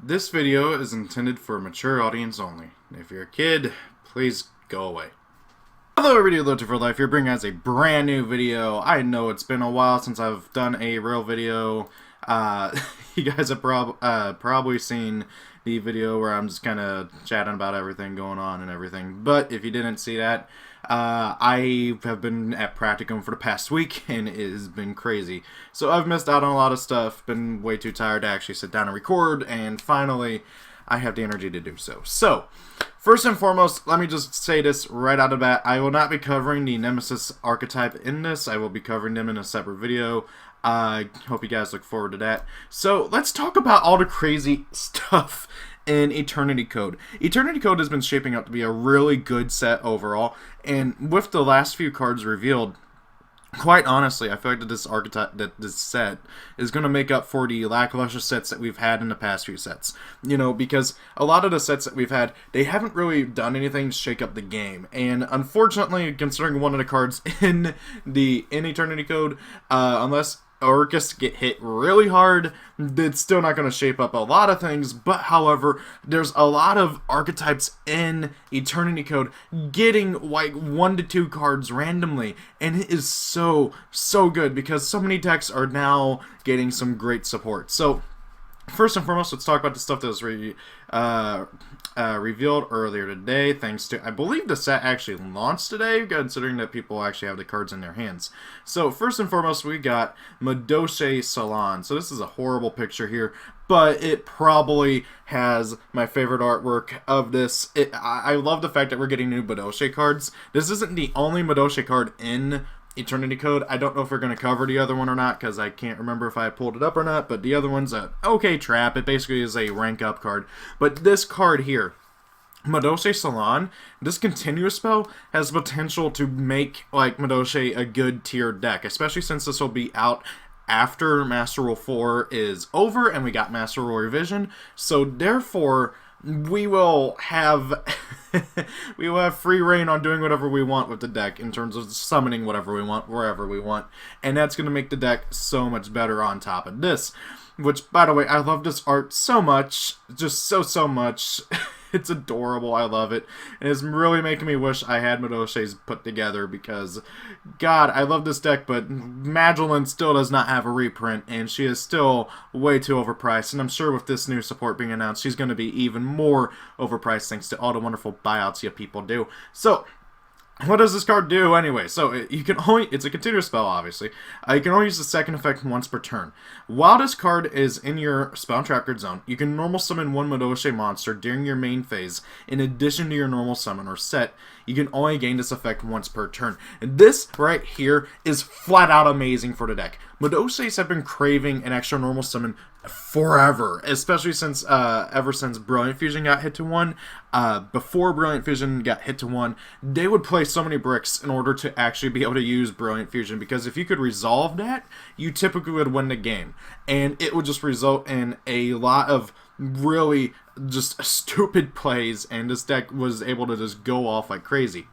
This video is intended for a mature audience only. If you're a kid, please go away. Hello everybody, Loaded for Life here, bringing us a brand new video. I know it's been a while since I've done a real video. You guys have probably seen the video where I'm just kind of chatting about everything going on and everything. But if you didn't see that, I have been at practicum for the past week, and it has been crazy. So I've missed out on a lot of stuff, been way too tired to actually sit down and record, and finally, I have the energy to do so. So, first and foremost, let me just say this right out of the bat. I will not be covering the Nemesis archetype in this. I will be covering them in a separate video. I hope you guys look forward to that. So, let's talk about all the crazy stuff in Eternity Code. Eternity Code has been shaping up to be a really good set overall, and with the last few cards revealed, quite honestly, I feel like that this set is going to make up for the lackluster sets that we've had in the past few sets. You know, because a lot of the sets that we've had, they haven't really done anything to shake up the game. And unfortunately, considering one of the cards in Eternity Code, unless Orcust get hit really hard, it's still not going to shape up a lot of things. But however, there's a lot of archetypes in Eternity Code getting like 1 to 2 cards randomly, and it is so good because so many decks are now getting some great support. So first and foremost, let's talk about the stuff that was revealed earlier today, thanks to, I believe the set actually launched today, considering that people actually have the cards in their hands. So first and foremost, we got Madolche Salon. So this is a horrible picture here, but it probably has my favorite artwork of this. I love the fact that we're getting new Madolche cards. This isn't the only Madolche card in Eternity Code. I don't know if we're going to cover the other one or not, because I can't remember if I pulled it up or not, but the other one's a okay trap. It basically is a rank up card. But this card here, Madolche Salon, this continuous spell has potential to make like Madolche a good tier deck, especially since this will be out after Master Rule 4 is over and we got Master Rule Revision. So therefore, we will have free reign on doing whatever we want with the deck in terms of summoning whatever we want, wherever we want. And that's going to make the deck so much better on top of this. Which, by the way, I love this art so much. Just so much. It's adorable. I love it. And it's really making me wish I had Madolche's put together because, God, I love this deck, but Madolche still does not have a reprint, and she is still way too overpriced. And I'm sure with this new support being announced, she's going to be even more overpriced thanks to all the wonderful buyouts you people do. So, what does this card do anyway? So, it's a continuous spell, obviously. You can only use the second effect once per turn. While this card is in your spell and trap card zone, you can normal summon one Madolche monster during your main phase, in addition to your normal summon or set. You can only gain this effect once per turn. And this right here is flat out amazing for the deck. Madolches have been craving an extra normal summon forever, especially since ever since Brilliant Fusion got hit to 1. Before Brilliant Fusion got hit to 1, they would play so many bricks in order to actually be able to use Brilliant Fusion, because if you could resolve that, you typically would win the game, and it would just result in a lot of really just stupid plays, and this deck was able to just go off like crazy.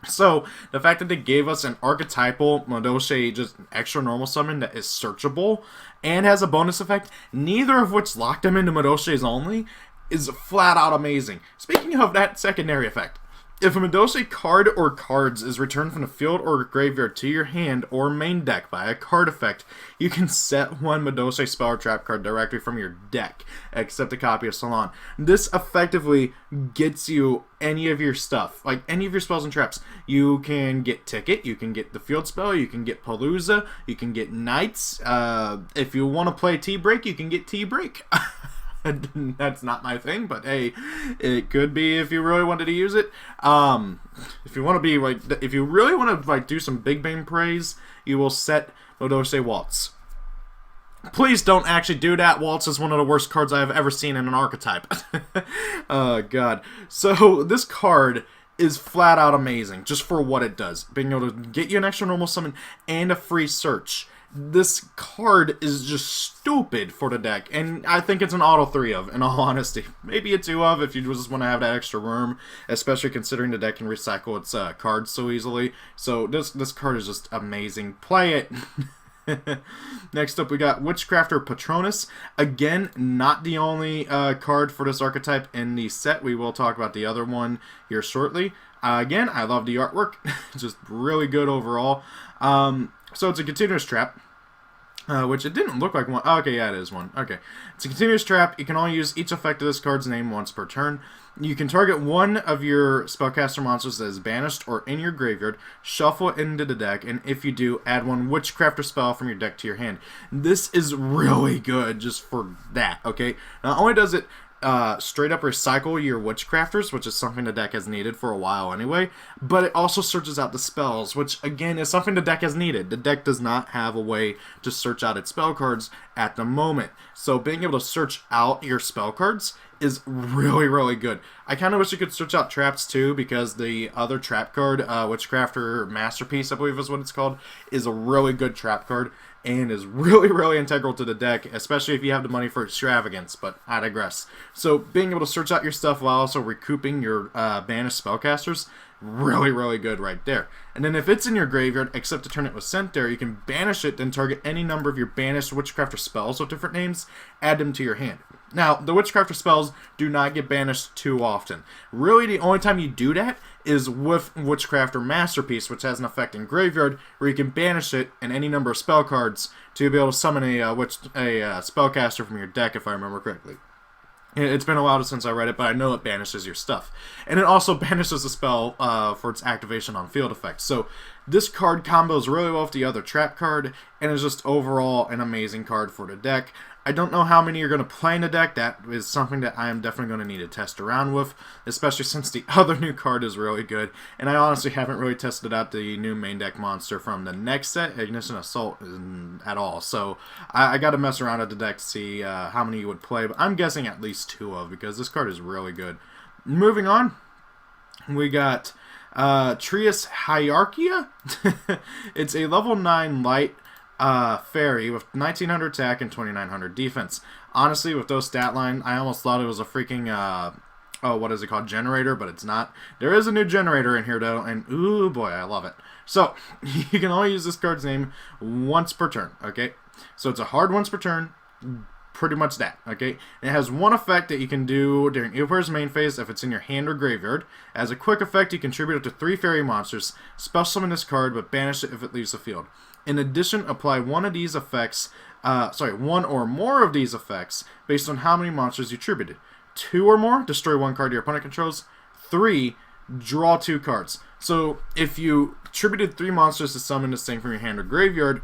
So, the fact that they gave us an archetypal Madolche, just extra normal summon that is searchable and has a bonus effect, neither of which locked them into Madolche's only, is flat out amazing. Speaking of that secondary effect, if a Madolche card or cards is returned from the field or graveyard to your hand or main deck by a card effect, you can set one Madolche spell or trap card directly from your deck, except a copy of Salon. This effectively gets you any of your stuff, like any of your spells and traps. You can get Ticket, you can get the field spell, you can get Palooza, you can get Knights. If you want to play T-Break, you can get T-Break. That's not my thing, but hey, it could be if you really wanted to use it. If you want to be like, if you really want to like do some big bang praise, you will set Madolche Waltz. Please don't actually do that. Waltz is one of the worst cards I have ever seen in an archetype. Oh God. So this card is flat out amazing just for what it does, being able to get you an extra normal summon and a free search. This card is just stupid for the deck, and I think it's an auto 3 of, in all honesty. Maybe a 2 of if you just want to have that extra room, especially considering the deck can recycle its cards so easily. So this card is just amazing. Play it. Next up, we got Witchcrafter Patronus. Again, not the only card for this archetype in the set. We will talk about the other one here shortly. Again, I love the artwork. Just really good overall. So it's a continuous trap. Which it didn't look like one. Oh, okay, yeah, it is one. Okay. It's a continuous trap. You can only use each effect of this card's name once per turn. You can target one of your spellcaster monsters that is banished or in your graveyard, shuffle it into the deck, and if you do, add one Witchcrafter spell from your deck to your hand. This is really good just for that, okay? Not only does it straight up recycle your Witchcrafters, which is something the deck has needed for a while anyway, but it also searches out the spells, which again is something the deck has needed. The deck does not have a way to search out its spell cards at the moment, so being able to search out your spell cards is really, really good. I kind of wish you could search out traps too, because the other trap card, Witchcrafter Masterpiece, I believe is what it's called, is a really good trap card and is really, really integral to the deck, especially if you have the money for extravagance, but I digress. So being able to search out your stuff while also recouping your banished spellcasters, really, really good right there. And then if it's in your graveyard, except to turn it was sent there, you can banish it, then target any number of your banished Witchcrafter spells with different names, add them to your hand. Now, the Witchcrafter spells do not get banished too often. Really, the only time you do that is with Witchcrafter Masterpiece, which has an effect in graveyard, where you can banish it and any number of spell cards to be able to summon a spellcaster from your deck, if I remember correctly. It's been a while since I read it, but I know it banishes your stuff. And it also banishes a spell for its activation on field effects. So this card combos really well with the other trap card, and is just overall an amazing card for the deck. I don't know how many you're going to play in the deck. That is something that I am definitely going to need to test around with, especially since the other new card is really good. And I honestly haven't really tested out the new main deck monster from the next set, Ignition Assault, at all. So I got to mess around at the deck to see how many you would play. But I'm guessing at least 2 of, because this card is really good. Moving on, we got Trias Hierarchy. It's a level 9 light fairy with 1900 attack and 2900 defense. Honestly, with those stat line, I almost thought it was a freaking what is it called, generator, but it's not. There is a new generator in here though, and ooh boy, I love it. So you can only use this card's name once per turn, okay? So it's a hard once per turn, pretty much that, okay? And it has one effect that you can do during Ygopro's main phase if it's in your hand or graveyard. As a quick effect, you contribute up to 3 fairy monsters, special summon this card, but banish it if it leaves the field. In addition, apply one of these effects, one or more of these effects based on how many monsters you attributed. 2 or more, destroy 1 card your opponent controls. 3, draw 2 cards. So if you attributed 3 monsters to summon this thing from your hand or graveyard,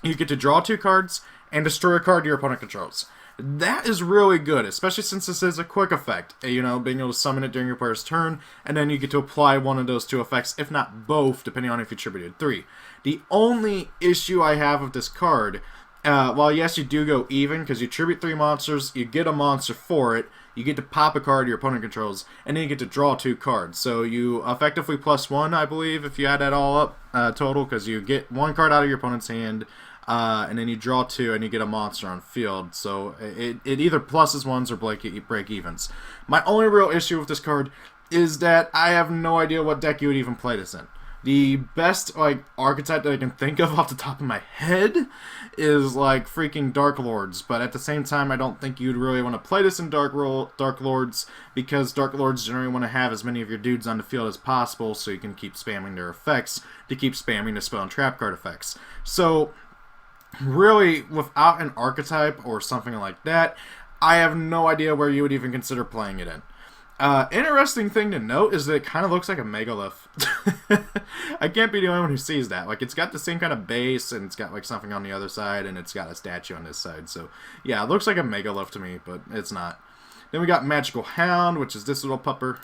you get to draw 2 cards and destroy a card your opponent controls. That is really good, especially since this is a quick effect. You know, being able to summon it during your player's turn, and then you get to apply one of those 2 effects, if not both, depending on if you attributed 3. The only issue I have with this card, while yes, you do go even, because you attribute 3 monsters, you get a monster for it, you get to pop a card your opponent controls, and then you get to draw 2 cards. So you effectively +1, I believe, if you add that all up total, because you get 1 card out of your opponent's hand, and then you draw 2 and you get a monster on field. So it either pluses 1s or break evens. My only real issue with this card is that I have no idea what deck you would even play this in. The best archetype that I can think of off the top of my head is freaking Dark Lords, but at the same time I don't think you'd really want to play this in Dark Lords, because Dark Lords generally want to have as many of your dudes on the field as possible so you can keep spamming their effects to keep spamming the spell and trap card effects. So really, without an archetype or something like that, I have no idea where you would even consider playing it in. Interesting thing to note is that it kind of looks like a Megalith. I can't be the only one who sees that. It's got the same kind of base, and it's got something on the other side, and it's got a statue on this side. So yeah, it looks like a Megalith to me, but it's not. Then we got Magical Hound, which is this little pupper.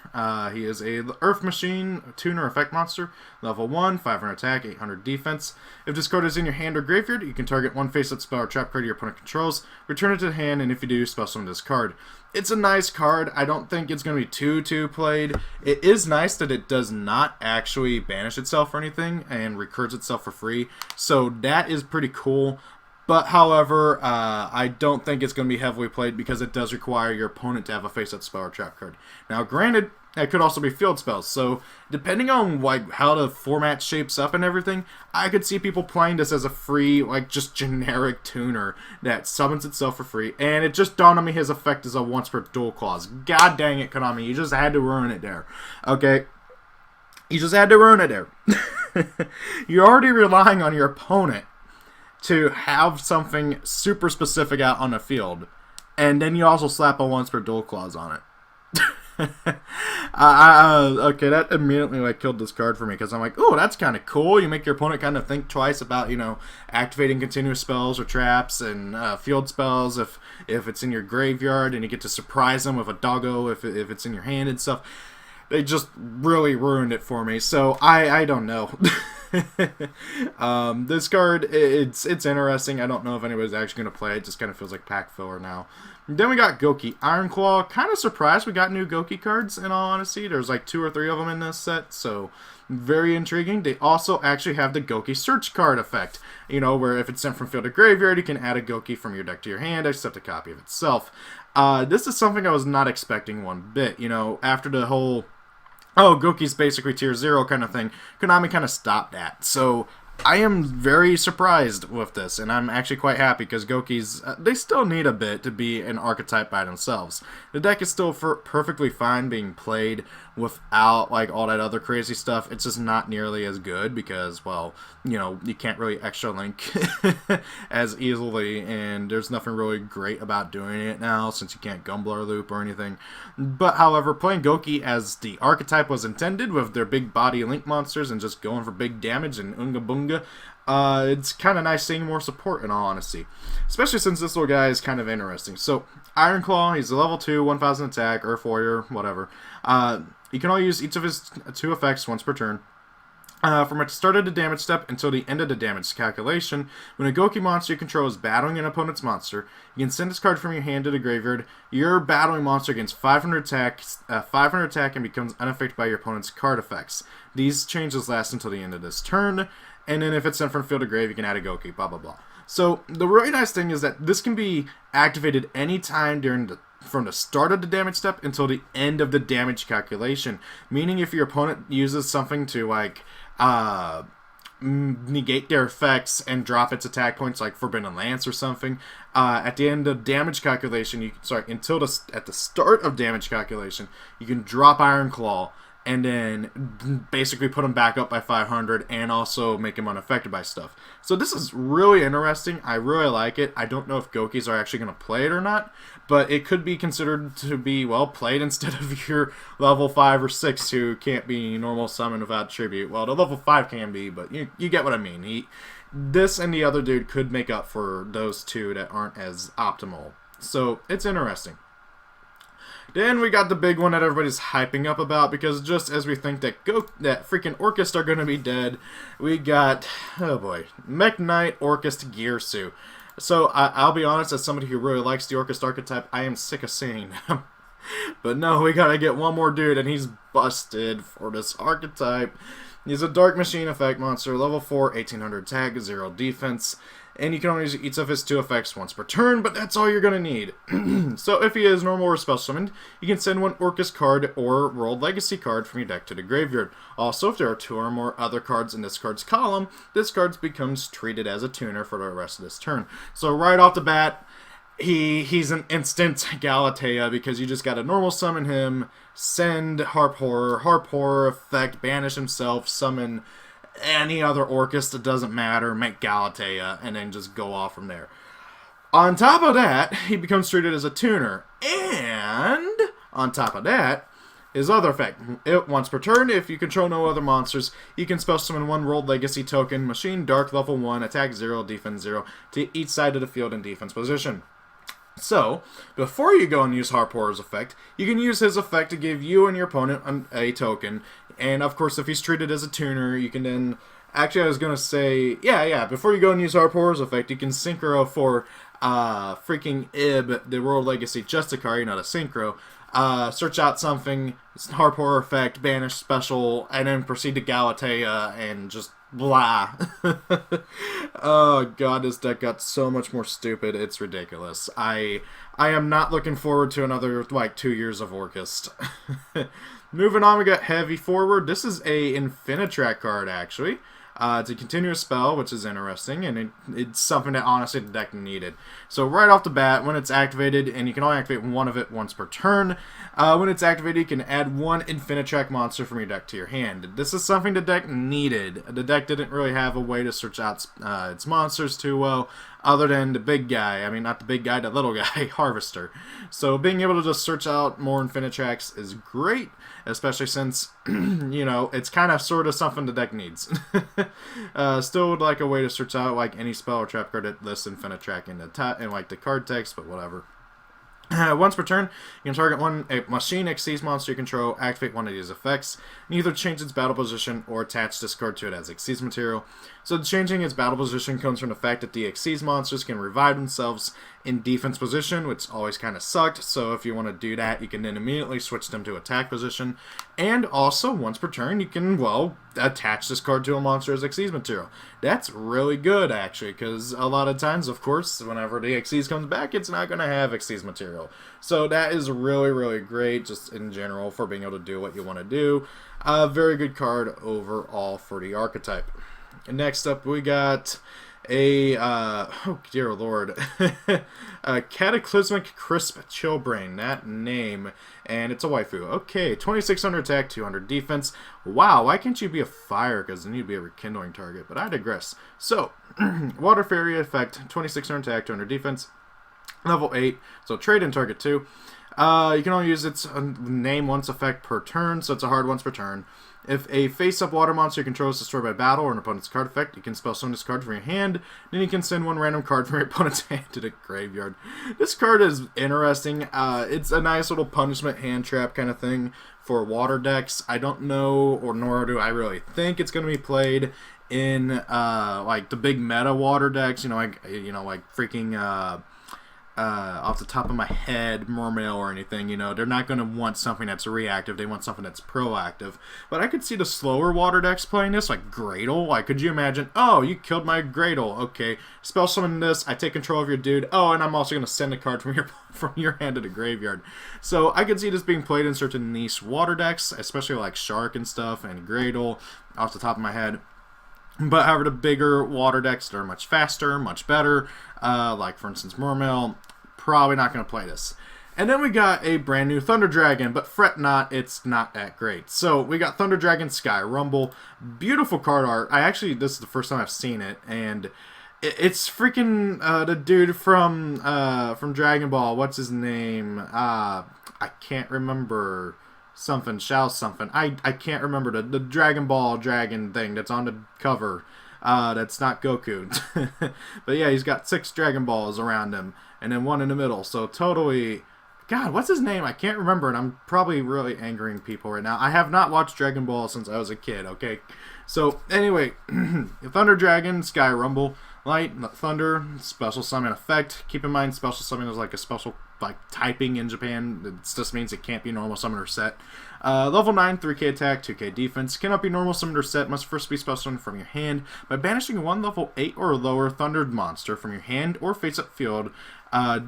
He is a Earth Machine tuner effect monster. Level 1, 500 attack, 800 defense. If this card is in your hand or graveyard, you can target 1 face-up spell or trap card your opponent controls, return it to the hand, and if you do, spell summon this card. It's a nice card. I don't think it's going to be too played. It is nice that it does not actually banish itself or anything and recurs itself for free. So that is pretty cool. But, however, I don't think it's going to be heavily played because it does require your opponent to have a face-up spell or trap card. Now, granted, it could also be field spells, so depending on like how the format shapes up and everything, I could see people playing this as a free, like, just generic tuner that summons itself for free, and it just dawned on me his effect is a once per duel clause. God dang it, Konami, you just had to ruin it there. Okay? You just had to ruin it there. You're already relying on your opponent to have something super specific out on the field, and then you also slap a once per duel clause on it. Okay, that immediately like killed this card for me because I'm like, oh, that's kind of cool. You make your opponent kind of think twice about, you know, activating continuous spells or traps and field spells if it's in your graveyard, and you get to surprise them with a doggo if it's in your hand and stuff. They just really ruined it for me, so I don't know. This card, it's interesting. I don't know if anybody's actually going to play it. It just kind of feels like pack filler now. And then we got Goki Ironclaw. Kind of surprised we got new Goki cards, in all honesty. There's like 2 or 3 of them in this set, so very intriguing. They also actually have the Goki Search card effect, you know, where if it's sent from field to graveyard, you can add a Goki from your deck to your hand, except a copy of itself. This is something I was not expecting one bit, you know, after the whole, oh, Goki's basically tier 0 kind of thing, Konami kind of stopped that. So I am very surprised with this, and I'm actually quite happy because Goki's, they still need a bit to be an archetype by themselves. The deck is still perfectly fine being played without like all that other crazy stuff. It's just not nearly as good because, well, you know, you can't really extra link as easily, and there's nothing really great about doing it now since you can't Gumbler Loop or anything. But however, playing Goki as the archetype was intended with their big body link monsters and just going for big damage and unga boonga, it's kind of nice seeing more support, in all honesty, especially since this little guy is kind of interesting. So Ironclaw, he's a level 2, 1000 attack, Earth Warrior, whatever. You can only use each of his 2 effects once per turn. From the start of the damage step until the end of the damage calculation, when a Goki monster you control is battling an opponent's monster, you can send this card from your hand to the graveyard. Your battling monster gains 500 attack and becomes unaffected by your opponent's card effects. These changes last until the end of this turn, and then if it's sent from field to grave, you can add a Goki, blah blah blah. So the really nice thing is that this can be activated anytime from the start of the damage step until the end of the damage calculation. Meaning if your opponent uses something to like negate their effects and drop its attack points, like Forbidden Lance or something, at the end of damage calculation, at the start of damage calculation, you can drop Iron Claw and then basically put him back up by 500 and also make him unaffected by stuff. So this is really interesting. I really like it. I don't know if Gokis are actually going to play it or not, but it could be considered to be, well, played instead of your level 5 or 6 who can't be normal summon without tribute. Well, the level 5 can be, but you get what I mean. This and the other dude could make up for those 2 that aren't as optimal. So it's interesting. Then we got the big one that everybody's hyping up about, because just as we think that freaking Orcust are going to be dead, we got, oh boy, Mech Knight Orcust Gearsu. So I'll be honest, as somebody who really likes the Orcust archetype, I am sick of seeing them. But no, we gotta get one more dude, and he's busted for this archetype. He's a Dark Machine effect monster, level 4, 1800 attack, 0 defense. And you can only use each of his 2 effects once per turn, but that's all you're going to need. So if he is normal or spell summoned, you can send one Orcust card or World Legacy card from your deck to the graveyard. Also, if there are 2 or more other cards in this card's column, this card becomes treated as a tuner for the rest of this turn. So right off the bat, he's an instant Galatea, because you just got to normal summon him, send Harp Horror effect, banish himself, summon any other Orcust, it doesn't matter, make Galatea, and then just go off from there. On top of that, he becomes treated as a tuner, and on top of that, his other effect, once per turn, if you control no other monsters, you can spell summon 1 World Legacy token, Machine Dark level 1, attack 0, defense 0, to each side of the field in defense position. So, before you go and use Harp Horror's effect, you can use his effect to give you and your opponent a token. And, of course, if he's treated as a tuner, you can then... Actually, I was going to say... Yeah, before you go and use Harp Horror's effect, you can Synchro for freaking Ib, the World Legacy Justicar, not a Synchro. Search out something, Harp Horror effect, banish special, and then proceed to Galatea and just blah. Oh god, this deck got so much more stupid. It's ridiculous. I am not looking forward to another like 2 years of Orcust. Moving on, we got Heavy Forward. This is a Infinitrack card actually. It's a continuous spell, which is interesting, and it's something that honestly the deck needed. So right off the bat, when it's activated, and you can only activate one of it once per turn, when it's activated, you can add one Infinitrack monster from your deck to your hand. This is something the deck needed. The deck didn't really have a way to search out its monsters too well, other than the big guy. I mean, not the big guy, the little guy, Harvester. So being able to just search out more Infinitracks is great, especially since, you know, it's kind of sort of something the deck needs. Still would like a way to search out like any spell or trap card that lists Infinitrack in like the card text, but whatever. Once per turn, you can target a machine Xyz monster you control, activate one of these effects, and either change its battle position or attach this card to it as Xyz material. So changing its battle position comes from the fact that the Xyz monsters can revive themselves in defense position, which always kind of sucked. So if you want to do that, you can then immediately switch them to attack position. And also, once per turn, you can, well, attach this card to a monster as Xyz material. That's really good, actually, because a lot of times, of course, whenever the Xyz comes back, it's not going to have Xyz material. So that is really, really great, just in general, for being able to do what you want to do. Very good card overall for the archetype. And next up, we got a, oh dear lord, a Cataclysmic Crisp Chillbrain, that name, and it's a waifu. Okay, 2600 attack, 200 defense. Wow, why can't you be a fire? Because then you'd be a rekindling target, but I digress. So, Water Fairy effect, 2600 attack, 200 defense, level 8, so trade in target 2. You can only use its name once effect per turn, so it's a hard once per turn. If a face-up water monster you control is destroyed by battle or an opponent's card effect, you can spell summon this card from your hand, then you can send one random card from your opponent's hand to the graveyard. This card is interesting. It's a nice little punishment hand trap kind of thing for water decks. I don't know, or nor do I really think it's going to be played in like the big meta water decks, like freaking off the top of my head, Mermail or anything, they're not going to want something that's reactive, they want something that's proactive. But I could see the slower water decks playing this, like Gradle. Like, could you imagine, oh, you killed my Gradle, okay, spell summon this, I take control of your dude, oh, and I'm also going to send a card from your hand to the graveyard. So I could see this being played in certain niche water decks, especially like Shark and stuff, and Gradle, off the top of my head. But however, the bigger water decks that are much faster, much better, like for instance Mermail, probably not going to play this. And then we got a brand new Thunder Dragon, but fret not, it's not that great. So we got Thunder Dragon Sky Rumble, beautiful card art. This is the first time I've seen it, and it's freaking the dude from Dragon Ball. What's his name? I can't remember. Something, Shao something. I can't remember the Dragon Ball dragon thing that's on the cover. That's not Goku. But yeah, he's got 6 Dragon Balls around him, and then 1 in the middle. So totally, God, what's his name? I can't remember, and I'm probably really angering people right now. I have not watched Dragon Ball since I was a kid, okay? So anyway, Thunder Dragon, Sky Rumble, Light, Thunder, Special Summon effect. Keep in mind, Special Summon is like a special typing in Japan. It just means it can't be normal summon or set. Level 9, 3k attack, 2k defense. Cannot be normal summoned or set. Must first be special summoned from your hand by banishing one level 8 or lower thundered monster from your hand or face-up field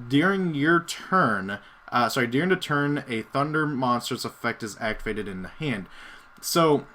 during your turn. During the turn a thunder monster's effect is activated in the hand. So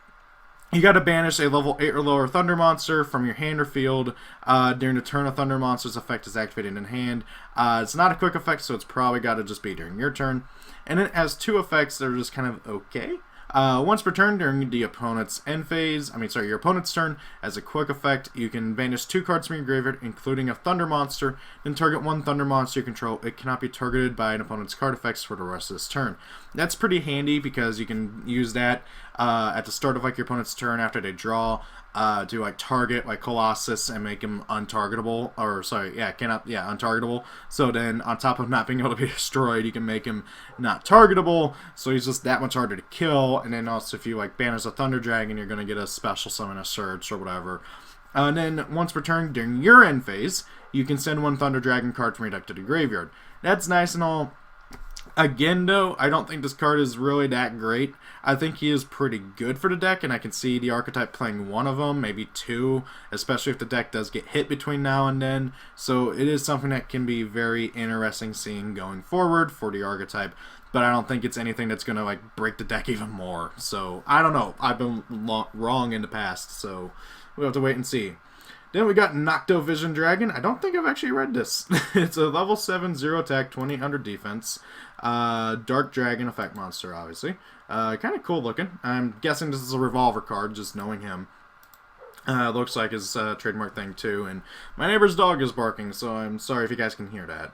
you got to banish a level 8 or lower Thunder monster from your hand or field during the turn a Thunder monster's effect is activated in hand. It's not a quick effect, so it's probably got to just be during your turn. And it has 2 effects that are just kind of okay. Once per turn during the opponent's your opponent's turn, as a quick effect, you can banish 2 cards from your graveyard, including a Thunder monster, then target 1 Thunder monster you control. It cannot be targeted by an opponent's card effects for the rest of this turn. That's pretty handy because you can use that at the start of your opponent's turn after they draw to target Colossus and make him untargetable, untargetable. So then on top of not being able to be destroyed, you can make him not targetable, so he's just that much harder to kill. And then also if you banish a Thunder Dragon, you're going to get a special summon, a search or whatever. And then once per turn during your end phase, you can send 1 Thunder Dragon card from your deck to the graveyard. That's nice and all. Again, though, I don't think this card is really that great. I think he is pretty good for the deck, and I can see the archetype playing one of them, maybe two, especially if the deck does get hit between now and then. So it is something that can be very interesting seeing going forward for the archetype, but I don't think it's anything that's going to like break the deck even more. So I don't know. I've been wrong in the past, so we'll have to wait and see. Then we got Nocto Vision Dragon. I don't think I've actually read this. It's a level 7, 0 attack, 2800 defense. Dark Dragon effect monster, obviously. Kind of cool looking. I'm guessing this is a revolver card, just knowing him. Looks like his trademark thing too. And my neighbor's dog is barking, so I'm sorry if you guys can hear that.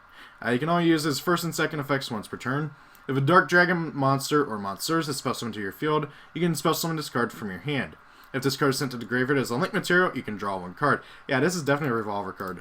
You can only use his first and second effects once per turn. If a Dark Dragon monster or monsters is spell summoned to your field, you can spell summon this card from your hand. If this card is sent to the graveyard as a link material, you can draw one card. Yeah, this is definitely a revolver card.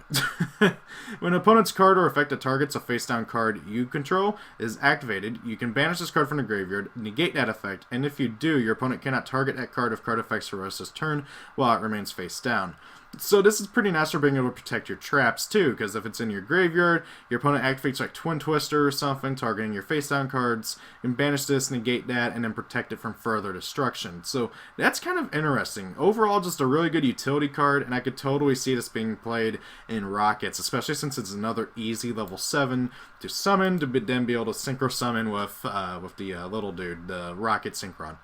When an opponent's card or effect that targets a face-down card you control is activated, you can banish this card from the graveyard, negate that effect, and if you do, your opponent cannot target that card if card effects for the rest of his turn while it remains face down. So this is pretty nice for being able to protect your traps too, because if it's in your graveyard, your opponent activates like Twin Twister or something, targeting your face-down cards, you can banish this, negate that, and then protect it from further destruction. So that's kind of interesting. Overall, just a really good utility card, and I could totally see this being played in Rockets, especially since it's another easy level 7 to summon, to then be able to synchro summon with the little dude, the Rocket Synchron.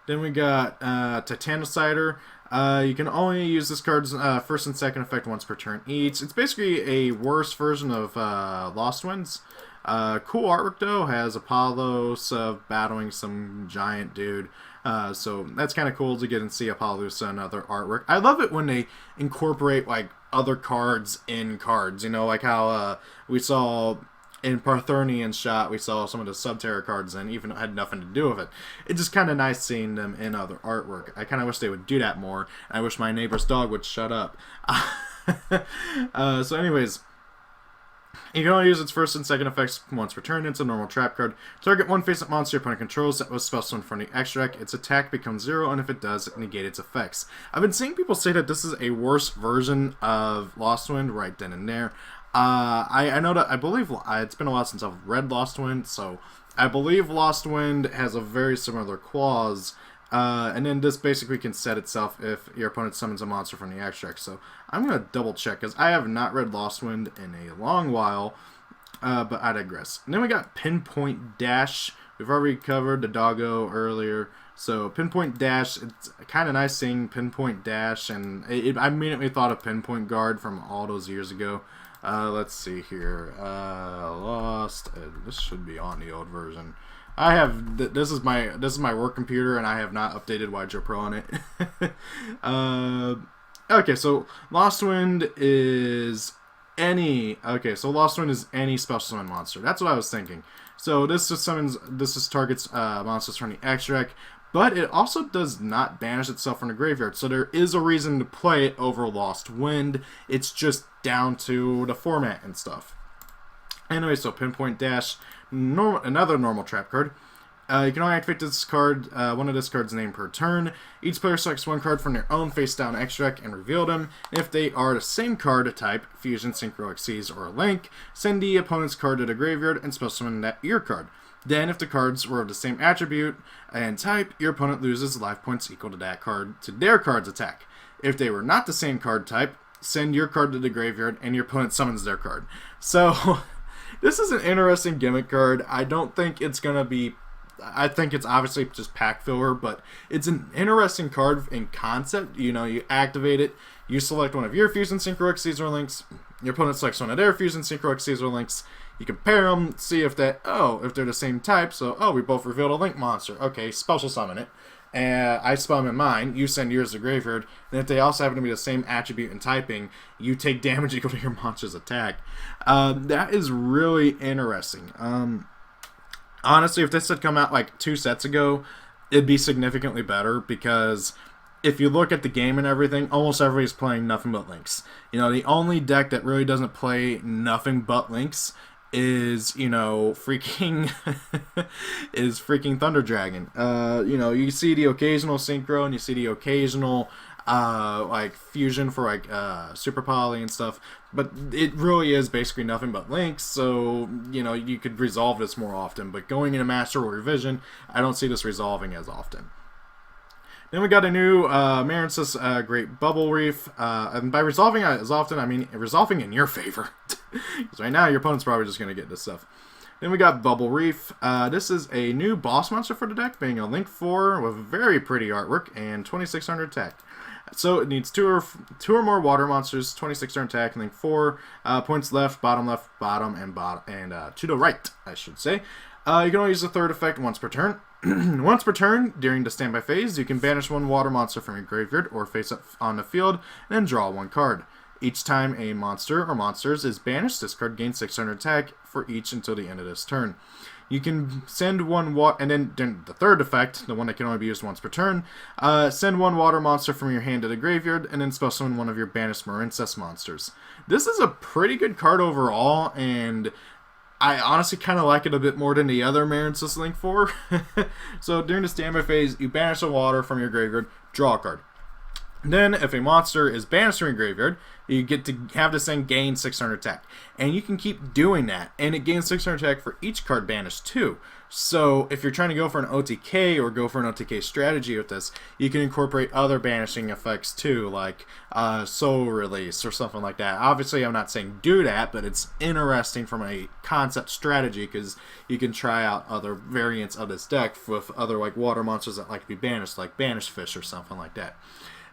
Then we got tetanus cider. You can only use this card's first and second effect once per turn each. It's basically a worse version of Lost Winds. Cool artwork though, has Apollos battling some giant dude. So that's kind of cool to get and see Apollos and other artwork. I love it when they incorporate like other cards in cards. You know, like how we saw in Parthernian's shot, we saw some of the Subterra cards and even had nothing to do with it. It's just kind of nice seeing them in other artwork. I kind of wish they would do that more. I wish my neighbor's dog would shut up. So anyways, you can only use its first and second effects once per turn. It's a normal trap card. Target one face-up monster your opponent controls that was spell summoned from the extra deck. Its attack becomes 0, and if it does, it negates its effects. I've been seeing people say that this is a worse version of Lost Wind right then and there. I know that I believe it's been a while since I've read Lost Wind, so I believe Lost Wind has a very similar clause, and then this basically can set itself if your opponent summons a monster from the extract. So I'm going to double check, because I have not read Lost Wind in a long while, but I digress. And then we got Pinpoint Dash. We've already covered the doggo earlier. So Pinpoint Dash, it's kind of nice seeing Pinpoint Dash, and I immediately thought of Pinpoint Guard from all those years ago. Let's see here. Lost. This should be on the old version. I have this is my work computer, and I have not updated Ygopro on it. Okay, so Lost Wind is any. Okay, so Lost Wind is any special summon monster. That's what I was thinking. So this just targets monsters from the extract. But it also does not banish itself from the graveyard, so there is a reason to play it over Lost Wind. It's just down to the format and stuff. Anyway, so Pinpoint Dash, another normal trap card. You can only activate this card, one of this card's name per turn. Each player selects one card from their own face-down extract and reveal them. If they are the same card type, Fusion, Synchro, Xyz, or Link, send the opponent's card to the graveyard and spell summon your card. Then, if the cards were of the same attribute and type, your opponent loses life points equal to that card to their card's attack. If they were not the same card type, send your card to the graveyard and your opponent summons their card. So, this is an interesting gimmick card. I don't think it's going to be... I think it's obviously just pack filler, but it's an interesting card in concept. You know, you activate it, you select one of your Fusion, Synchro, Xyz, or Links, your opponent selects one of their Fusion, Synchro, Xyz, or Links. You compare them, see if they're the same type. So, we both revealed a Link monster. Okay, special summon it. And I summon mine, you send yours to graveyard. And if they also happen to be the same attribute and typing, you take damage equal to your monster's attack. That is really interesting. Honestly, if this had come out like 2 sets ago, it'd be significantly better, because if you look at the game and everything, almost everybody's playing nothing but Links. You know, the only deck that really doesn't play nothing but Links is, freaking Thunder Dragon. You see the occasional Synchro, and you see the occasional like fusion for like super poly and stuff, but it really is basically nothing but links, so you know, you could resolve this more often, but going into Master or Revision, I don't see this resolving as often. Then we got a new Marincis Great Bubble Reef, and by resolving as often, I mean resolving in your favor, because right now your opponent's probably just going to get this stuff. Then we got Bubble Reef. This is a new boss monster for the deck, being a Link 4 with very pretty artwork and 2600 attack. So it needs two or more water monsters, 2600 attack, and Link 4 points left, bottom, and to the right, I should say. You can only use the third effect once per turn. Once per turn, during the standby phase, you can banish one water monster from your graveyard or face up on the field, and then draw one card. Each time a monster or monsters is banished, this card gains 600 attack for each until the end of this turn. You can send one water, and then the third effect, the one that can only be used once per turn, send one water monster from your hand to the graveyard, and then spell summon one of your banished Marincess monsters. This is a pretty good card overall, and I honestly kind of like it a bit more than the other Marincess Link 4. So during the standby phase, you banish a water from your graveyard, draw a card. Then, if a monster is banished from your graveyard, you get to have this thing gain 600 attack. And you can keep doing that, and it gains 600 attack for each card banished too. So, if you're trying to go for an OTK or go for an OTK strategy with this, you can incorporate other banishing effects too, like Soul Release or something like that. Obviously, I'm not saying do that, but it's interesting from a concept strategy, because you can try out other variants of this deck with other like water monsters that like to be banished, like Banish Fish or something like that.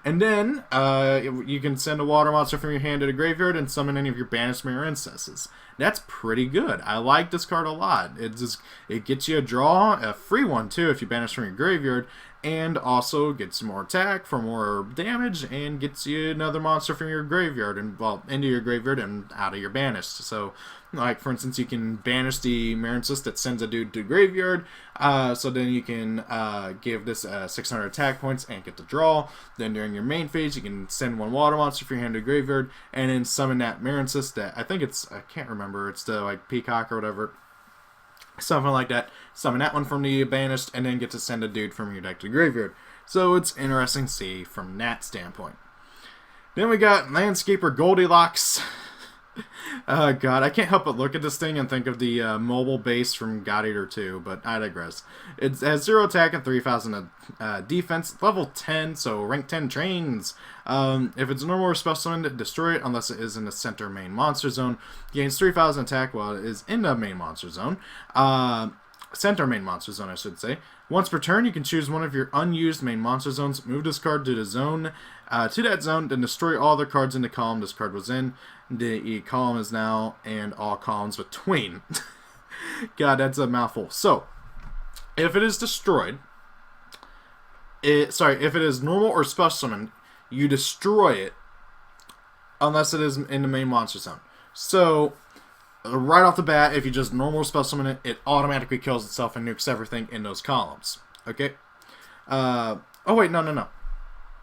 And then, you can send a water monster from your hand to the graveyard and summon any of your banished Marincesses. That's pretty good. I like this card a lot. It gets you a draw, a free one too if you banish from your graveyard, and also gets more attack for more damage, and gets you another monster from your graveyard, and well, into your graveyard and out of your banished. So, like for instance, you can banish the Marincess that sends a dude to graveyard, so then you can give this 600 attack points and get the draw. Then during your main phase, you can send one water monster from your hand to graveyard, and then summon that Marincess that I can't remember, it's the like Peacock or whatever. Something like that. Summon that one from the banished, and then get to send a dude from your deck to the graveyard. So it's interesting to see from that standpoint. Then we got Landscaper Goldilocks. God, I can't help but look at this thing and think of the mobile base from God Eater 2, but I digress. It has 0 attack and 3,000 defense, level 10, so rank 10 trains. If it's normal or special summon, destroy it unless it is in the center main monster zone. Gains 3,000 attack while it is in the main monster zone. Center main monster zone, I should say. Once per turn, you can choose one of your unused main monster zones, move this card to the zone, to that zone, then destroy all the cards in the column this card was in. The column is now, and all columns between. God, that's a mouthful. So, if it is destroyed, if it is normal or special summon, you destroy it unless it is in the main monster zone. So, right off the bat, if you just normal special summon it, it automatically kills itself and nukes everything in those columns. Okay? Oh wait, no.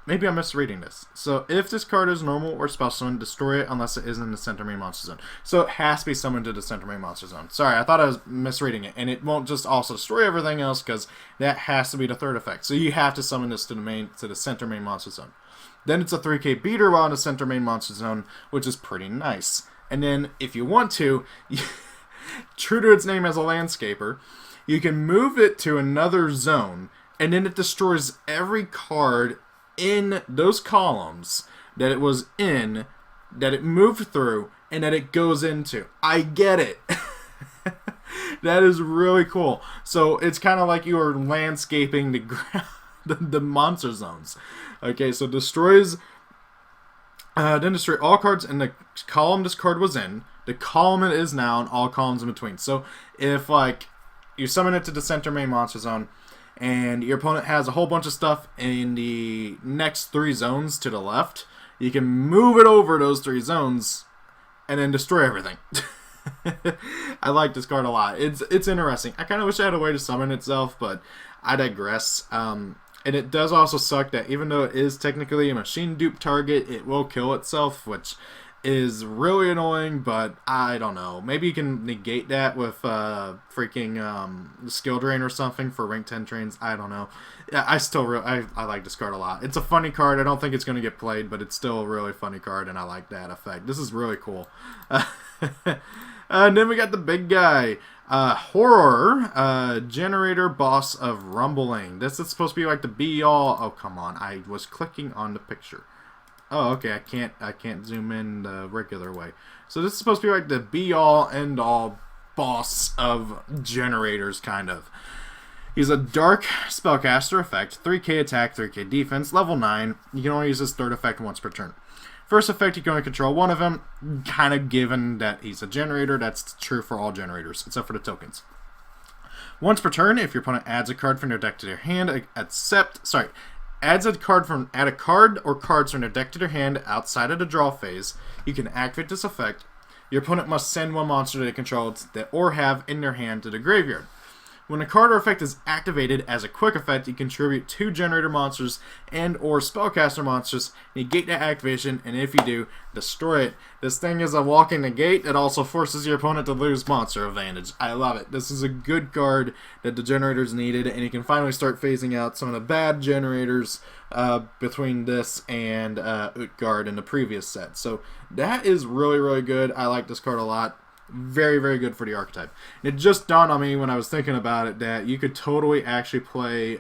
Maybe I'm misreading this. So, if this card is normal or special summon, destroy it unless it is in the center main monster zone. So, it has to be summoned to the center main monster zone. Sorry, I thought I was misreading it. And it won't just also destroy everything else, because that has to be the third effect. So, you have to summon this to the center main monster zone. Then it's a 3k beater while in the center main monster zone, which is pretty nice. And then, if you want to, true to its name as a landscaper, you can move it to another zone, and then it destroys every card in those columns that it was in, that it moved through, and that it goes into. I get it. That is really cool. So it's kind of like you are landscaping the ground, the monster zones. Okay, so destroys. Then destroy all cards in the column this card was in, the column it is now, and all columns in between. So if like you summon it to the center main monster zone, and your opponent has a whole bunch of stuff in the next 3 zones to the left, you can move it over those 3 zones and then destroy everything. I like this card a lot. It's interesting. I kind of wish I had a way to summon itself, but I digress. And it does also suck that even though it is technically a machine dupe target, it will kill itself, which is really annoying, but I don't know. Maybe you can negate that with freaking skill drain or something for rank 10 trains. I don't know. Yeah, I like this card a lot. It's a funny card. I don't think it's going to get played, but it's still a really funny card, and I like that effect. This is really cool. And then we got the big guy. Horror, generator boss of rumbling. This is supposed to be like the be-all. Oh, come on. I was clicking on the picture. Oh, okay. I can't zoom in the regular way. So this is supposed to be like the be-all, end-all boss of generators, kind of. He's a dark spellcaster effect, 3k attack, 3k defense, level 9. You can only use his third effect once per turn. First effect, you can only control one of them, kind of given that he's a generator. That's true for all generators, except for the tokens. Once per turn, if your opponent adds a card from their deck to their hand, add a card or cards from their deck to their hand outside of the draw phase, you can activate this effect. Your opponent must send one monster they control or have in their hand to the graveyard. When a card or effect is activated as a quick effect, you contribute 2 generator monsters and or spellcaster monsters, negate that activation, and if you do, destroy it. This thing is a walking negate that also forces your opponent to lose monster advantage. I love it. This is a good card that the generators needed, and you can finally start phasing out some of the bad generators between this and Utgard in the previous set. So that is really, really good. I like this card a lot. Very, very good for the archetype. And it just dawned on me when I was thinking about it that you could totally actually play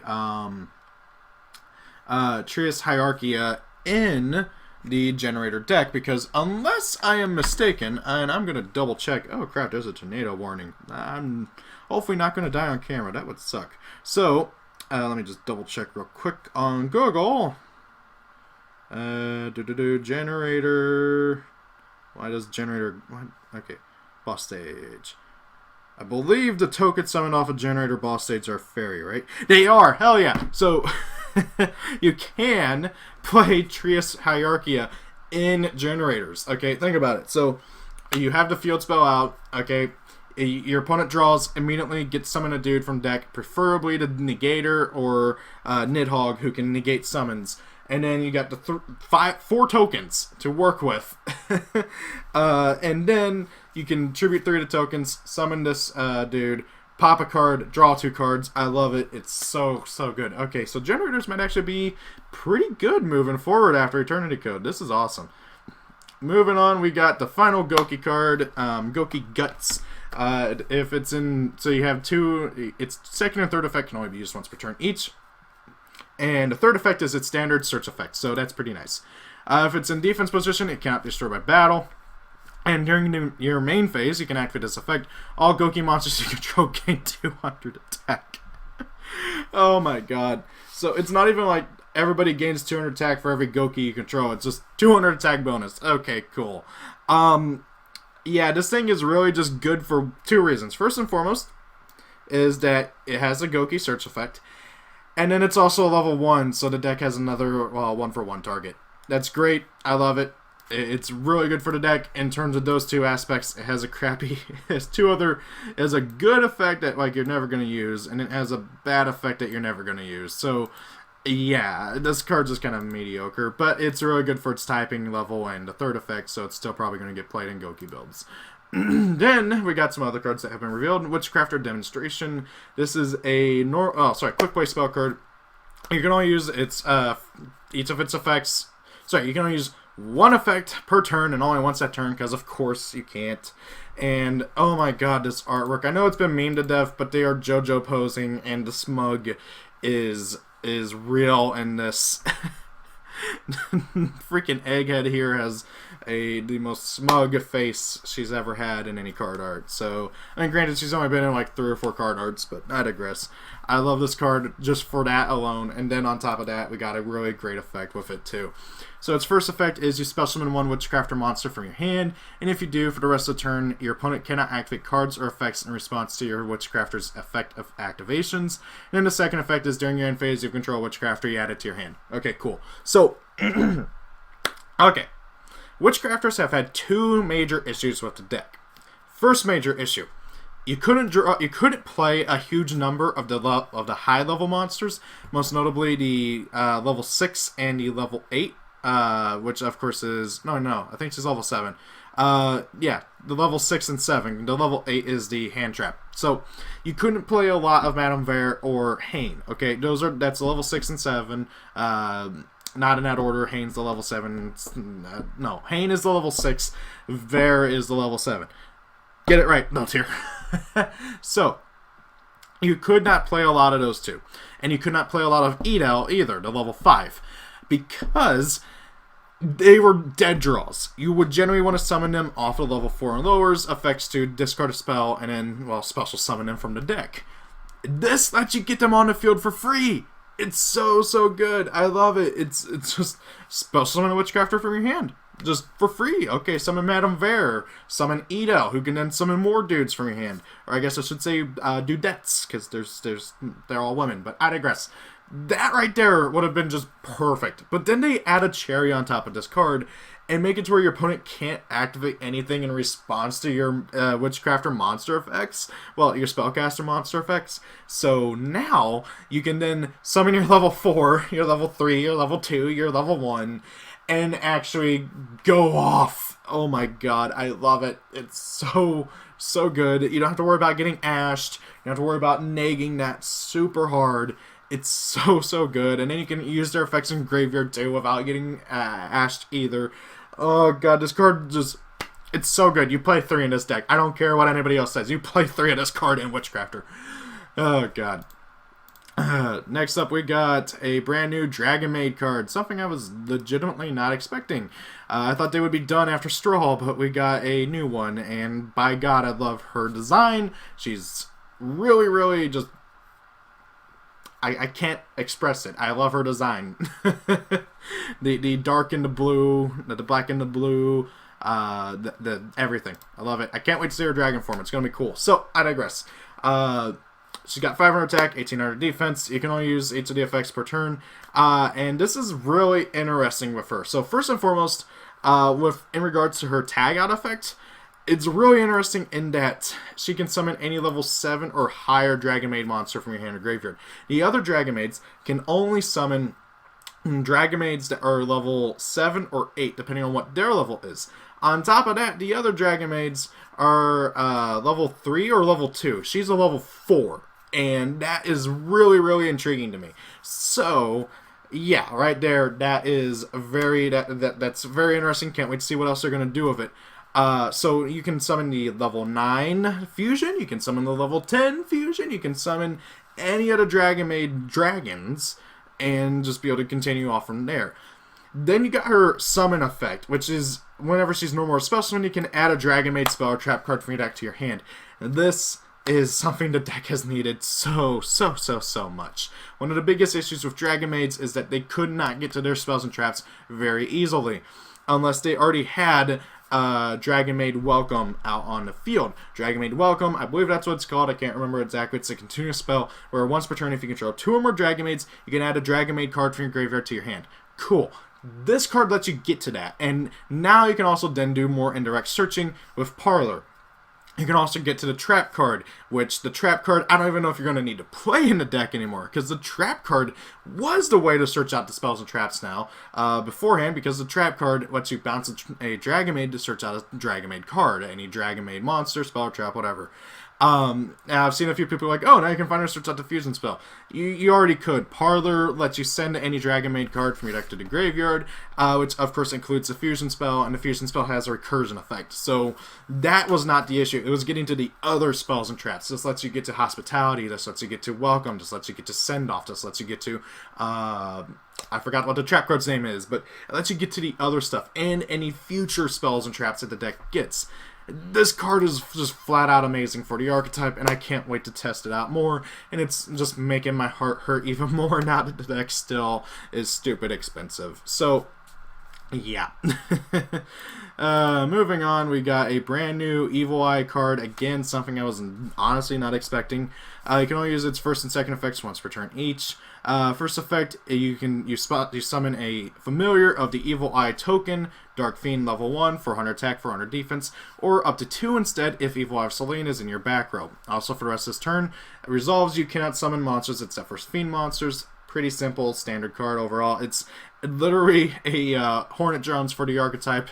Trias Hierarchy in the generator deck, because unless I am mistaken, and I'm going to double check. Oh crap, there's a tornado warning. I'm hopefully not going to die on camera. That would suck. So, let me just double check real quick on Google. Generator. Why does generator... What? Okay. Boss stage. I believe the token summoned off a generator boss stage are fairy, right? They are! Hell yeah! So, you can play Trias Hierarchy in generators. Okay, think about it. So, you have the field spell out, okay? Your opponent draws, immediately gets summon a dude from deck, preferably the Negator or Nidhogg, who can negate summons. And then you got the 4 tokens to work with. And then you can tribute 3 to tokens, summon this dude, pop a card, draw 2 cards. I love it. It's so, so good. Okay, so generators might actually be pretty good moving forward after Eternity Code. This is awesome. Moving on, we got the final Goki card, Goki Guts. If it's in, so you have 2, its second and third effect can only be used once per turn each. And the third effect is its standard search effect, so that's pretty nice. If it's in defense position, it cannot be destroyed by battle. And during your main phase, you can activate this effect. All Goki monsters you control gain 200 attack. Oh my god. So it's not even like everybody gains 200 attack for every Goki you control. It's just 200 attack bonus. Okay, cool. Yeah, this thing is really just good for 2 reasons. First and foremost is that it has a Goki search effect. And then it's also a level 1, so the deck has another 1-for-1 target. That's great. I love it. It's really good for the deck in terms of those 2 aspects. It has a crappy... It has a good effect that like you're never going to use, and it has a bad effect that you're never going to use. So, yeah, this card's just kind of mediocre, but it's really good for its typing level and the third effect, so it's still probably going to get played in Goki builds. Then we got some other cards that have been revealed. Witchcrafter Demonstration. This is a quick play spell card. You can only use its each of its effects. Sorry, you can only use 1 effect per turn and only once that turn, because of course you can't. And oh my god, this artwork. I know it's been memed to death, but they are JoJo posing, and the smug is real in this. Freaking Egghead here has the most smug face she's ever had in any card art. So, I mean, granted, she's only been in like 3 or 4 card arts, but I digress. I love this card just for that alone, and then on top of that, we got a really great effect with it too. So its first effect is you special summon 1 Witchcrafter monster from your hand, and if you do, for the rest of the turn, your opponent cannot activate cards or effects in response to your Witchcrafter's effect of activations. And then the second effect is during your end phase, you control Witchcrafter, you add it to your hand. Okay, cool. So, okay. Witchcrafters have had 2 major issues with the deck. First major issue. You couldn't play a huge number of the high level monsters, most notably the level 6 and the level 8 which of course is no, I think she's level 7. Yeah, the level 6 and 7. The level 8 is the hand trap. So you couldn't play a lot of Madame Vare or Hane. Okay, that's level 6 and 7. Not in that order. Hane's the level 7. No, Hane is the level 6. Vare is the level 7. Get it right, no tier. So you could not play a lot of those two, and you could not play a lot of Edel either, the level 5, because they were dead draws. You would generally want to summon them off of level 4 and lowers, effects to discard a spell, and then, well, special summon them from the deck. This lets you get them on the field for free. It's so good. I love it. It's just special summon a Witchcrafter from your hand. Just for free. Okay, summon Madame Vare. Summon Edel, who can then summon more dudes from your hand. Or I guess I should say dudettes, because they're all women, but I digress. That right there would have been just perfect. But then they add a cherry on top of this card and make it to where your opponent can't activate anything in response to your Witchcrafter monster effects. Well, your Spellcaster monster effects. So now you can then summon your level 4, your level 3, your level 2, your level 1, and actually go off. Oh my god, I love it. It's so good. You don't have to worry about getting ashed. You don't have to worry about nagging that super hard. It's so good. And then you can use their effects in Graveyard too without getting ashed either. Oh god, this card just... It's so good. You play 3 in this deck. I don't care what anybody else says. You play 3 of this card in Witchcrafter. Oh god. Next up, we got a brand new Dragon Maid card. Something I was legitimately not expecting. I thought they would be done after Straw, but we got a new one. And by god, I love her design. She's really just... I can't express it. I love her design. the dark and the blue, the black and the blue, the everything. I love it. I can't wait to see her dragon form. It's gonna be cool. So I digress. She's got 500 attack, 1800 defense. You can only use 8 of the effects per turn. And this is really interesting with her. So first and foremost, in regards to her tag out effect, it's really interesting in that she can summon any level 7 or higher Dragon Maid monster from your hand or graveyard. The other Dragon Maids can only summon Dragon Maids that are level 7 or 8, depending on what their level is. On top of that, the other Dragon Maids are level 3 or level 2. She's a level 4, and that is really intriguing to me. So... yeah, right there, that is that's very interesting. Can't wait to see what else they're going to do with it. So you can summon the level 9 fusion, you can summon the level 10 fusion, you can summon any of the Dragon Maid dragons, and just be able to continue off from there. Then you got her summon effect, which is whenever she's no more spell summon, you can add a Dragon Maid spell or trap card from your deck to your hand. And this is something the deck has needed so much. One of the biggest issues with Dragon Maids is that they could not get to their spells and traps very easily, unless they already had Dragon Maid Welcome out on the field. Dragon Maid Welcome, I believe that's what it's called. I can't remember exactly. It's a continuous spell where once per turn, if you control 2 or more Dragon Maids, you can add a Dragon Maid card from your graveyard to your hand. Cool. This card lets you get to that, and now you can also then do more indirect searching with Parlor. You can also get to the trap card, which the trap card, I don't even know if you're going to need to play in the deck anymore, because the trap card was the way to search out the spells and traps now, beforehand, because the trap card lets you bounce a Dragon Maid to search out a Dragon Maid card, any Dragon Maid monster, spell, or trap, whatever. Now I've seen a few people like, oh, now you can find her search out the fusion spell. You already could. Parlor lets you send any Dragon Maid card from your deck to the graveyard, which of course includes the fusion spell, and the fusion spell has a recursion effect. So that was not the issue. It was getting to the other spells and traps. This lets you get to hospitality, this lets you get to welcome, this lets you get to send off, this lets you get to I forgot what the trap card's name is, but it lets you get to the other stuff and any future spells and traps that the deck gets. This card is just flat out amazing for the archetype, and I can't wait to test it out more, and it's just making my heart hurt even more now that the deck still is stupid expensive. So, yeah. Moving on, we got a brand new Evil Eye card. Again, something I was honestly not expecting. You can only use its first and second effects once per turn each. First effect, you summon a familiar of the Evil Eye token, Dark Fiend level 1, 400 attack, 400 defense, or up to 2 instead if Evil Eye of Selene is in your back row. Also for the rest of this turn, it resolves you cannot summon monsters except for Fiend monsters. pretty simple, standard card overall. It's literally a Hornet Drones for the archetype,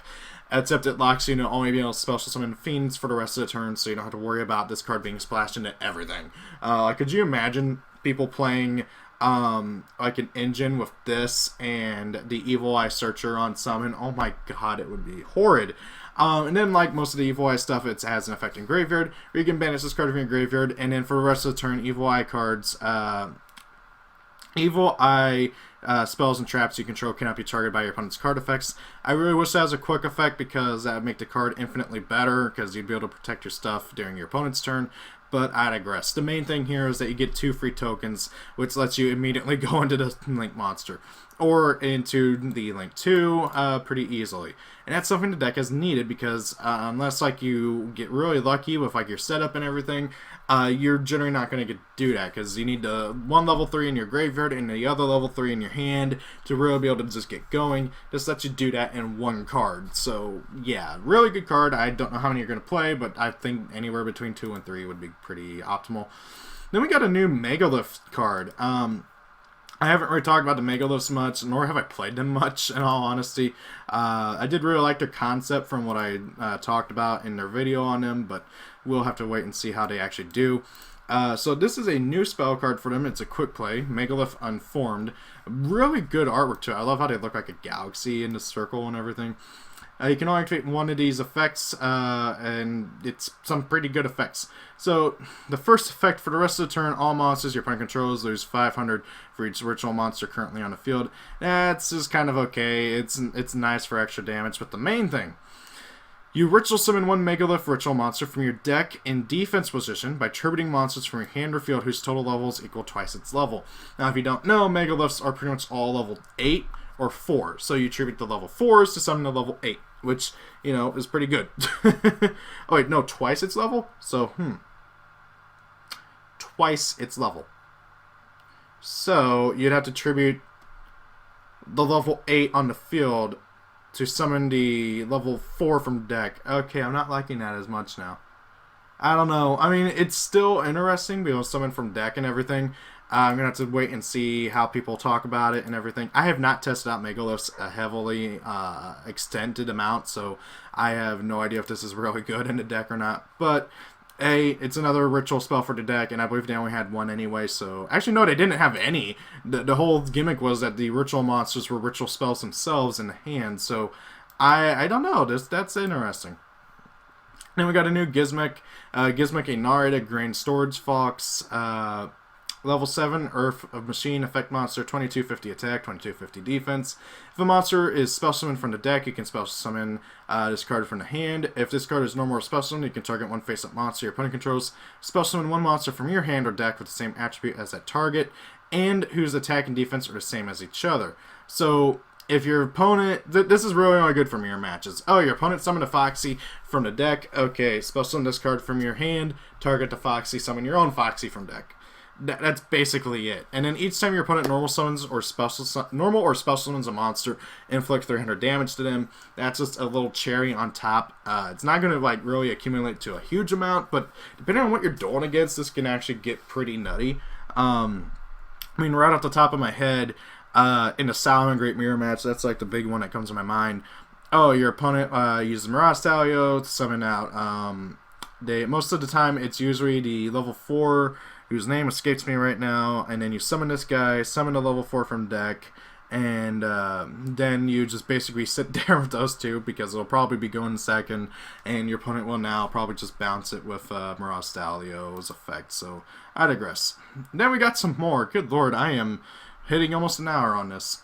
except it locks you to only being able to special summon Fiends for the rest of the turn, so you don't have to worry about this card being splashed into everything. Could you imagine people playing like an engine with this and the Evil Eye Searcher on summon? Oh my god, it would be horrid. And then, like most of the Evil Eye stuff, it has an effect in graveyard, where you can banish this card from your graveyard, and then for the rest of the turn, Evil Eye cards, Evil Eye spells and traps you control cannot be targeted by your opponent's card effects. I really wish that was a quick effect, because that would make the card infinitely better, because you'd be able to protect your stuff during your opponent's turn. But I digress. The main thing here is that you get 2 free tokens, which lets you immediately go into the Link monster, or into the Link 2 pretty easily. And that's something the deck has needed, because unless like you get really lucky with like your setup and everything, you're generally not going to do that, because you need one level 3 in your graveyard and the other level 3 in your hand to really be able to just get going. Just lets you do that in one card. So yeah, really good card. I don't know how many you're going to play, but I think anywhere between 2 and 3 would be pretty optimal. Then we got a new Megalith card. I haven't really talked about the Megaliths much, nor have I played them much, in all honesty. I did really like their concept from what I talked about in their video on them, but we'll have to wait and see how they actually do. So this is a new spell card for them. It's a quick play, Megalith Unformed. Really good artwork too. I love how they look like a galaxy in the circle and everything. You can only activate one of these effects, and it's some pretty good effects. So, the first effect for the rest of the turn, all monsters your opponent controls lose 500 for each ritual monster currently on the field. That's just kind of okay. It's nice for extra damage, but the main thing, you ritual summon one Megalith ritual monster from your deck in defense position by tributing monsters from your hand or field whose total levels equal twice its level. Now, if you don't know, Megaliths are pretty much all level 8 or 4, so you tribute the level 4s to summon the level 8. Which, you know, is pretty good. Oh, wait, no, twice its level? So, twice its level. So, you'd have to tribute the level 8 on the field to summon the level 4 from deck. Okay, I'm not liking that as much now. I don't know. I mean, it's still interesting, being able to summon from deck and everything. I'm going to have to wait and see how people talk about it and everything. I have not tested out Megaliths a heavily extended amount, so I have no idea if this is really good in the deck or not. But, it's another ritual spell for the deck, and I believe they only had one anyway, so... Actually, no, they didn't have any. The whole gimmick was that the ritual monsters were ritual spells themselves in the hand, so I don't know. That's interesting. Then we got a new Gizmek. Gizmek, a Narita Grain Storage Fox. Level 7, Earth of Machine, effect monster, 2250 attack, 2250 defense. If a monster is special summoned from the deck, you can special summon this card from the hand. If this card is normal or special summoned, you can target one face-up monster your opponent controls. Special summon one monster from your hand or deck with the same attribute as that target, and whose attack and defense are the same as each other. So, if your opponent... this is really only good for mirror matches. Oh, your opponent summoned a Foxy from the deck. Okay, special summon this card from your hand, target the Foxy, summon your own Foxy from deck. That's basically it. And then each time your opponent normal or special summons a monster, inflict 300 damage to them. That's just a little cherry on top. It's not going to like really accumulate to a huge amount, but depending on what you're doing against, this can actually get pretty nutty. I mean, right off the top of my head, in the Salomon Great Mirror match, that's like the big one that comes to my mind. Oh, your opponent uses Mirage Stalio to summon out. Most of the time, it's usually the level 4, whose name escapes me right now, and then you summon this guy, summon a level 4 from deck, and then you just basically sit there with those two, because it'll probably be going second, and your opponent will now probably just bounce it with Mirage Stalio's effect, so I digress. Then we got some more. Good lord, I am hitting almost an hour on this.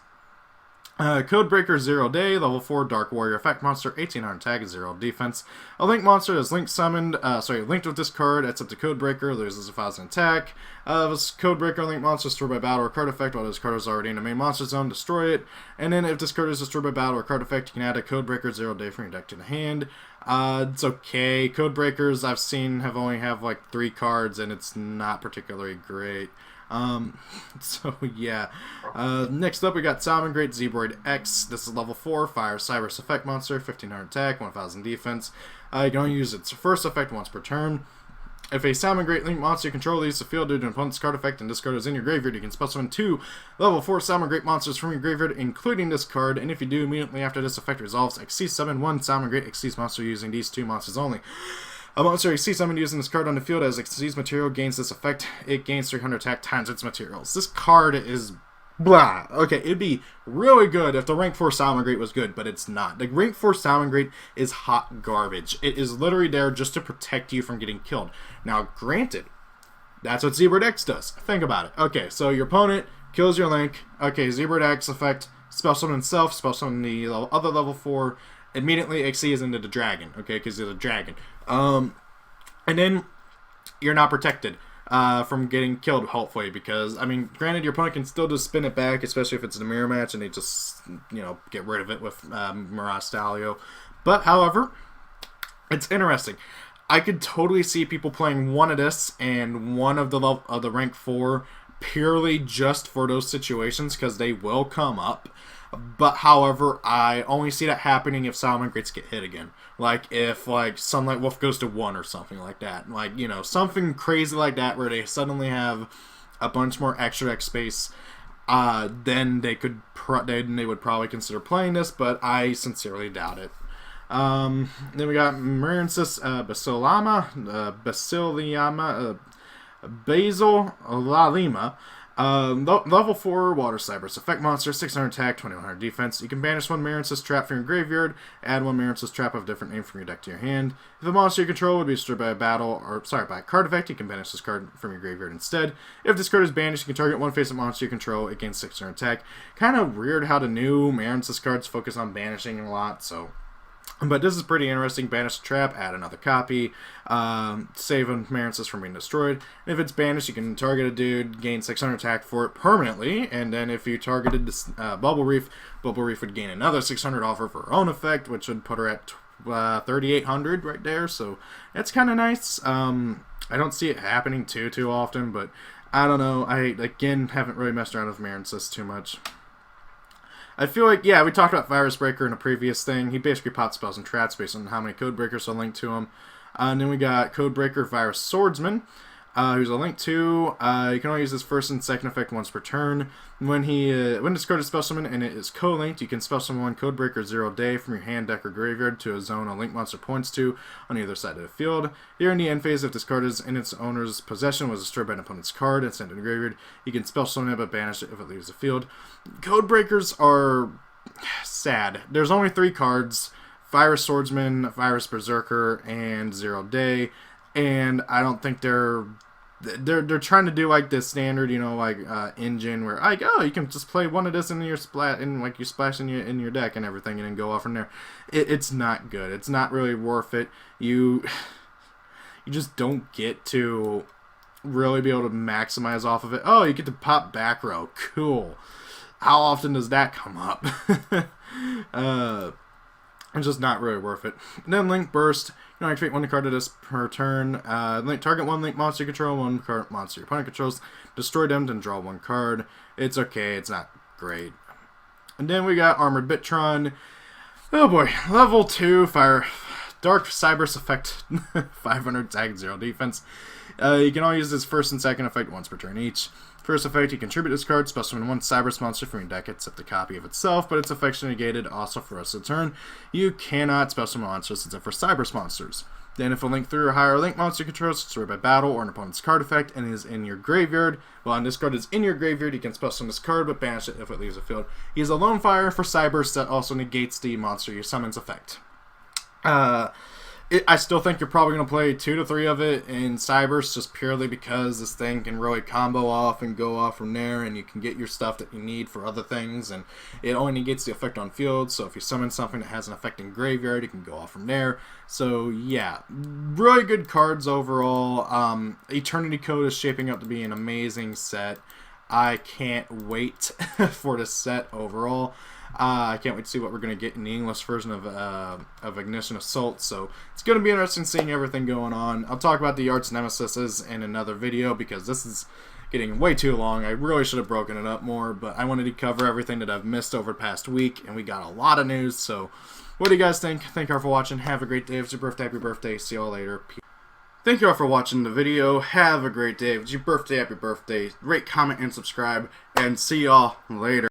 Codebreaker 0 Day, level 4 Dark Warrior effect monster, 1800 attack, 0 defense. A Link monster is linked with this card, that's up to Codebreaker, loses 1000 attack. This Codebreaker Link monster is destroyed by battle or card effect while this card is already in the main monster zone, destroy it. And then if this card is destroyed by battle or card effect, you can add a Codebreaker 0 Day from your deck to the hand. It's okay. Codebreakers I've seen only have like 3 cards, and it's not particularly great. So yeah. Next up we got Salmon Great Zebroid X. This is level 4, Fire Cyrus effect monster, 1500 attack, 1000 defense. You can only use its first effect once per turn. If a Salmon Great Link monster you control leaves the field due to an opponent's card effect and this card is in your graveyard, you can spell summon 2 level 4 Salmon Great monsters from your graveyard, including this card, and if you do, immediately after this effect resolves, Xyz summon 1 Salmon Great Xyz monster using these 2 monsters only. A monster Xyz summoned using this card on the field as Xyz material gains this effect, it gains 300 attack times its materials. This card is blah. Okay, it'd be really good if the rank 4 Salmon Great was good, but it's not. The rank 4 Salmon Great is hot garbage. It is literally there just to protect you from getting killed. Now, granted, that's what Zebra X does. Think about it. Okay, so your opponent kills your Link. Okay, Zebra X effect, spell summon himself, spell summon the other level 4. Immediately, Xyz is into the dragon. Okay, because he's a dragon. And then you're not protected from getting killed, hopefully, because, I mean, granted, your opponent can still just spin it back, especially if it's a mirror match, and they just, you know, get rid of it with Mirage Stalio. But, however, it's interesting. I could totally see people playing one of this and one of the rank 4 purely just for those situations, because they will come up. But, however, I only see that happening if Salmon Greats get hit again. Like, if, like, Sunlight Wolf goes to 1 or something like that. Like, you know, something crazy like that where they suddenly have a bunch more extra X space. Then they would probably consider playing this, but I sincerely doubt it. Then we got Marensis Basil Lalima. Level 4 Water Cybers. Effect monster, 600 attack, 2100 defense. You can banish 1 Marensis trap from your graveyard, add 1 Marensis trap of a different name from your deck to your hand. If a monster you control would be destroyed by a by a card effect, you can banish this card from your graveyard instead. If this card is banished, you can target 1 face-up monster you control, it gains 600 attack. Kind of weird how the new Marensis cards focus on banishing a lot, so... But this is pretty interesting. Banish the trap, add another copy, save a Marensis from being destroyed. If it's banished, you can target a dude, gain 600 attack for it permanently, and then if you targeted this Bubble Reef would gain another 600 off her for her own effect, which would put her at 3,800 right there, so that's kind of nice. I don't see it happening too often, but I don't know. I, again, haven't really messed around with Marensis too much. I feel like, yeah, we talked about Virus Breaker in a previous thing. He basically pops spells and traps based on how many Codebreakers are linked to him. And then we got Codebreaker Virus Swordsman, who's a link 2. You can only use his first and second effect once per turn. When this card is spell summoned and it is co-linked, you can spell summon 1 Codebreaker 0 day from your hand, deck, or graveyard to a zone a link monster points to on either side of the field. Here in the end phase, if this card is in its owner's possession, was destroyed by an opponent's card and sent to the graveyard, you can spell summon it but banish it if it leaves the field. Codebreakers are sad. There's only 3 cards: Virus Swordsman, Virus Berserker, and 0 day, and I don't think they're trying to do like the standard, you know, like engine where like, oh, you can just play one of this in your like you splash in your deck and everything, and then go off from there. It's not good. It's not really worth it. You just don't get to really be able to maximize off of it. Oh, you get to pop back row. Cool. How often does that come up? It's just not really worth it. And then Link Burst. You know, activate 1 card of this per turn. Target 1 Link monster you control, 1 card monster your opponent controls. Destroy them, then draw 1 card. It's okay. It's not great. And then we got Armored Bitron. Oh boy. Level 2 Fire. Dark Cybers effect. 500 attack, 0 defense. You can only use this first and second effect once per turn each. First effect, you contribute this card, spell summon 1 Cybers monster from your deck, except a copy of itself, but its effects are negated also for the rest of the turn. You cannot spell summon monsters except for Cybers monsters. Then if a Link 3 or higher Link monster controls is destroyed by battle or an opponent's card effect and is in your graveyard, well, and this card is in your graveyard, you can spell summon this card, but banish it if it leaves the field. He is a lone fire for Cybers that also negates the monster you summon's effect. I still think you're probably going to play 2 to 3 of it in Cybers just purely because this thing can really combo off and go off from there, and you can get your stuff that you need for other things, and it only negates the effect on field, so if you summon something that has an effect in graveyard, you can go off from there. So yeah, really good cards overall. Eternity Code is shaping up to be an amazing set. I can't wait for this set overall. I can't wait to see what we're going to get in the English version of Ignition Assault, so it's going to be interesting seeing everything going on. I'll talk about the Arch Nemesises in another video because this is getting way too long. I really should have broken it up more, but I wanted to cover everything that I've missed over the past week, and we got a lot of news, so what do you guys think? Thank you all for watching. Have a great day. If it's your birthday, happy birthday. See you all later. Peace. Thank you all for watching the video. Have a great day. If it's your birthday, happy birthday. Rate, comment, and subscribe. And see y'all later.